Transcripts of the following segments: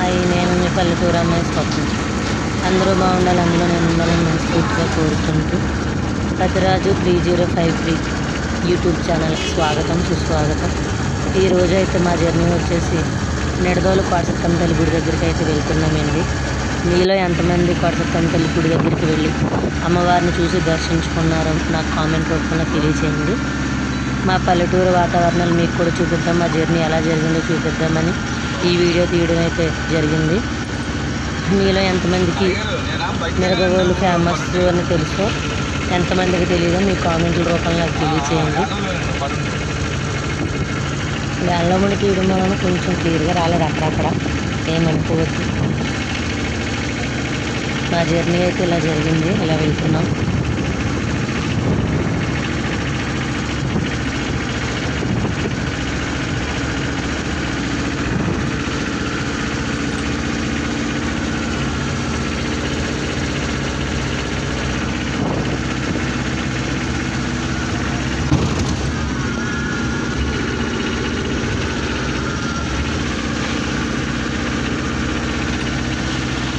Hi, నేను మీ పల్లెటూరు అమ్మాయి స్వప్న. అందరూ బాగుండాలి, అందులో నేను ఉండాలని మనస్ఫూర్తిగా కోరుకుంటూ ప్రతిరాజు 3053 యూట్యూబ్ ఛానల్కి స్వాగతం, సుస్వాగతం. ఈరోజు అయితే మా జర్నీ వచ్చేసి నిడదోలు కోటసత్తమ్మ తల్లి గుడి దగ్గరికి అయితే వెళ్తున్నామండి. మీలో ఎంతమంది కోటసత్తమ్మ తల్లి గుడి దగ్గరికి వెళ్ళి అమ్మవారిని చూసి దర్శించుకున్నారో నాకు కామెంట్ రూపంలో తెలియచేయండి. మా పల్లెటూరు వాతావరణాలు మీకు కూడా చూపిద్దాం, మా జర్నీ ఎలా జరిగిందో చూపిద్దామని ఈ వీడియో తీయడం అయితే జరిగింది. మీలో ఎంతమందికి నిడదవోలు ఫేమస్ అని తెలుసో, ఎంతమందికి తెలియదో మీ కామెంట్ల రూపంలో నాకు తెలియచేయండి. దానిలో మనకి తీయడం వలన కొంచెం క్లియర్గా రాలేదు, అక్కడక్కడ ఏమనుకోవద్దు. మా జర్నీ అయితే ఇలా జరిగింది, ఇలా వెళ్తున్నాం.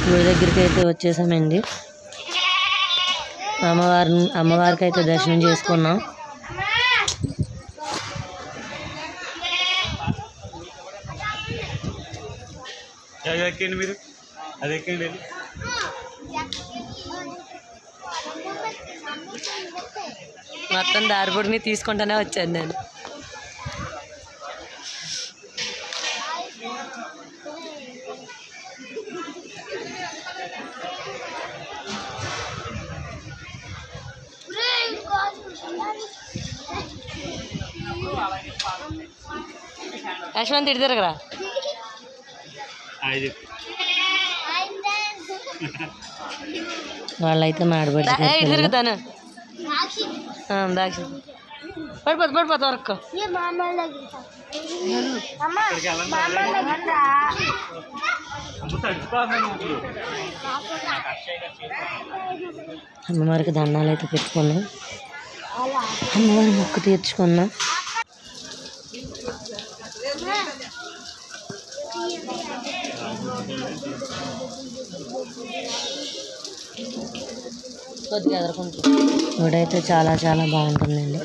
గుడి దగ్గరికి అయితే వచ్చేసామండి. అమ్మవారికి అయితే దర్శనం చేసుకున్నాం. మొత్తం దారిపొడిని తీసుకుంటానే వచ్చాను నేను. యశ్వంత్ ఇటు తిరగరా. వాళ్ళైతే మాడబడి తిరుగుతాను. దాక్షి పడిపోతా వరకు అమ్మవారికి దండాలు అయితే పెట్టుకున్నాం, అమ్మవారి మొక్కు తీర్చుకున్నాం. గుడైతే చాలా చాలా బాగుంటుందండి.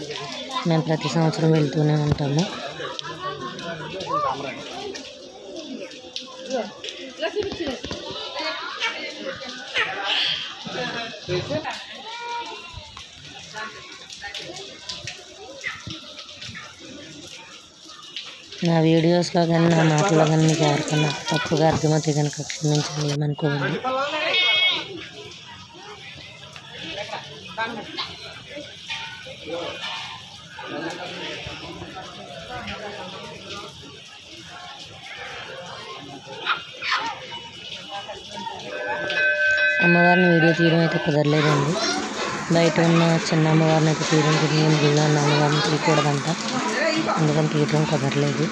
మేము ప్రతి సంవత్సరం వెళ్తూనే ఉంటాము. నా వీడియోస్లో కానీ నా మాటలో కానీ మీకు ఎవరికన్నా తప్పుగా అర్థమైతే కనుక క్షమించండి, ఏమనుకోండి. అమ్మవారిని వీడియో తీయడం అయితే కుదరలేదండి. బయట ఉన్న చిన్న అమ్మవారిని అయితే తీయడం కుదిరింది, గుళ్ళో ఉన్న అమ్మవారిని తీయకూడదంట, అందుకని తీయడం కుదరలేదు.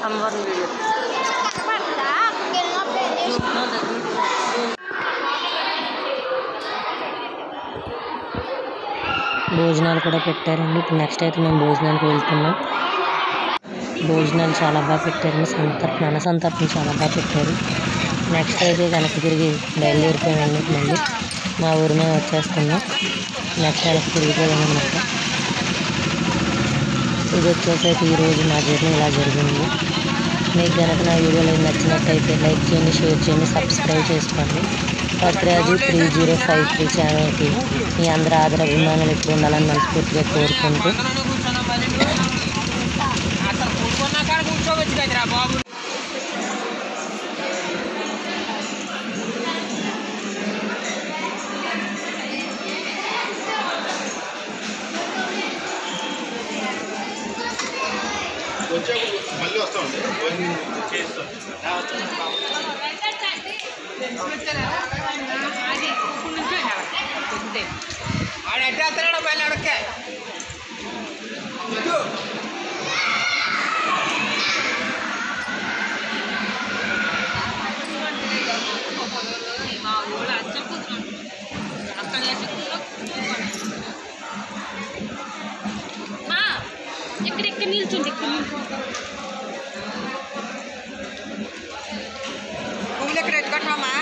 అమ్మవారిని వీడియో భోజనాలు కూడా పెట్టారండి. ఇప్పుడు నెక్స్ట్ అయితే మేము భోజనానికి వెళ్తున్నాం. భోజనాలు చాలా బాగా పెట్టారండి, సంతర్పణ చాలా బాగా పెట్టారు. నెక్స్ట్ అయితే వెనక్కి తిరిగి బయలుదేరిపోయామండి. మళ్ళీ మా ఊరి మేము వచ్చేస్తున్నాం. నెక్స్ట్ వెనక్కి తిరిగిపోయామన్నమాట. ఇది వచ్చేసరికి ఈరోజు మా జర్నీ ఇలా జరిగింది. మీకు కనుక నా వీడియోలో నచ్చినట్టయితే లైక్ చేయండి, షేర్ చేయండి, సబ్స్క్రైబ్ చేసుకోండి. ప్రతిరాజు 3053 ఛానల్కి మీ అందరి ఆదర అభిమానులు ఎక్కువ ఉండాలని మనస్ఫూర్తిగా కోరుకుంటూ మళ్ళీ వస్తామండి. ఆడెట్టేస్తాడు పైన అడక్కే మా ఊళ్ళో అచ్చ కూతురు అక్కడ కూర్చోండి పువ్వులు ఇక్కడ ఎట్టుకోవటమా